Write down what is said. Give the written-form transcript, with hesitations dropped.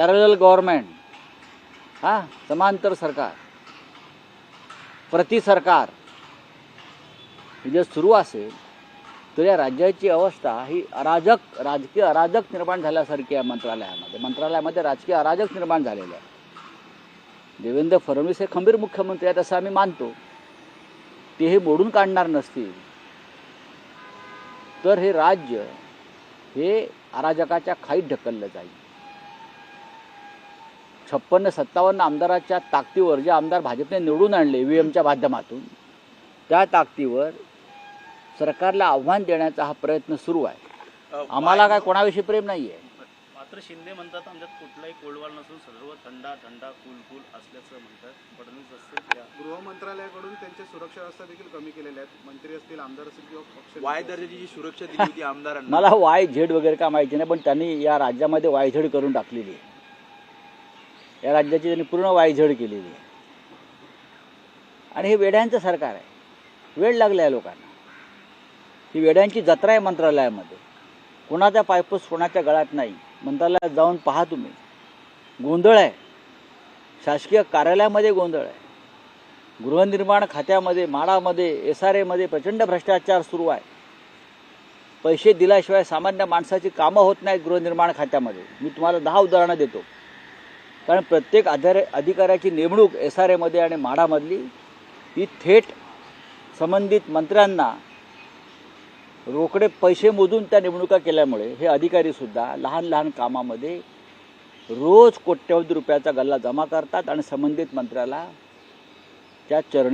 Parallel government, समांतर सरकार, प्रति सरकार हे जर सुरू असेल तर या राज्याची अवस्था ही राजकीय अराजक निर्माण झाल्यासारखी आहे. मंत्रालयामध्ये राजकीय अराजक निर्माण झालेलं आहे. देवेंद्र फडणवीस हे खंबीर मुख्यमंत्री आहेत असं आम्ही मानतो. ते हे मोडून काढणार नसतील तर हे राज्य हे अराजकाच्या खाईत ढकललं जाईल. 56-57 आमदाराच्या ताकदीवर जे आमदार भाजपने निवडून आणले ईव्हीएमच्या माध्यमातून, त्या ताकदीवर सरकारला आव्हान देण्याचा हा प्रयत्न सुरू आहे. आम्हाला काय कोणाविषयी प्रेम नाही आहे. मात्र शिंदे म्हणतात आमच्यात कुठलाही कोल्डवार नसून सर्व थंडा कूल असल्याचं म्हणतात. फडणवीस असतील त्या गृह मंत्रालयाकडून त्यांच्या सुरक्षा व्यवस्था देखील कमी केलेल्या आहेत. मंत्री असतील, आमदार असतील किंवा पक्ष वाय दर्जाची जी सुरक्षा दिली होती आमदारांना, मला वाय झेड वगैरे का माहिती नाही, पण त्यांनी या राज्यामध्ये वायझेड करून टाकलेली आहे. या राज्याची त्यांनी पूर्ण वायझेड केलेली आहे. आणि हे वेड्यांचं सरकार आहे. वेळ लागला आहे लोकांना. ही वेड्यांची जत्रा आहे मंत्रालयामध्ये. कोणाचा पायपूस कोणाच्या गळ्यात नाही. मंत्रालयात जाऊन पहा तुम्ही, गोंधळ आहे. शासकीय कार्यालयामध्ये गोंधळ आहे. गृहनिर्माण खात्यामध्ये, म्हाडामध्ये, SRA प्रचंड भ्रष्टाचार सुरू आहे. पैसे दिल्याशिवाय सामान्य माणसाची कामं होत नाहीत गृहनिर्माण खात्यामध्ये. मी तुम्हाला 10 उदाहरणं देतो. कारण प्रत्येक अधिकाऱ्याची नेमणूक SRA आणि म्हाडामधली ही थेट संबंधित मंत्र्यांना रोकडे पैसे मोजून त्या नेमणुका केल्यामुळे हे अधिकारीसुद्धा लहान लहान कामामध्ये रोज कोट्यवधी रुपयाचा गल्ला जमा करतात आणि संबंधित मंत्र्याला त्या चरणी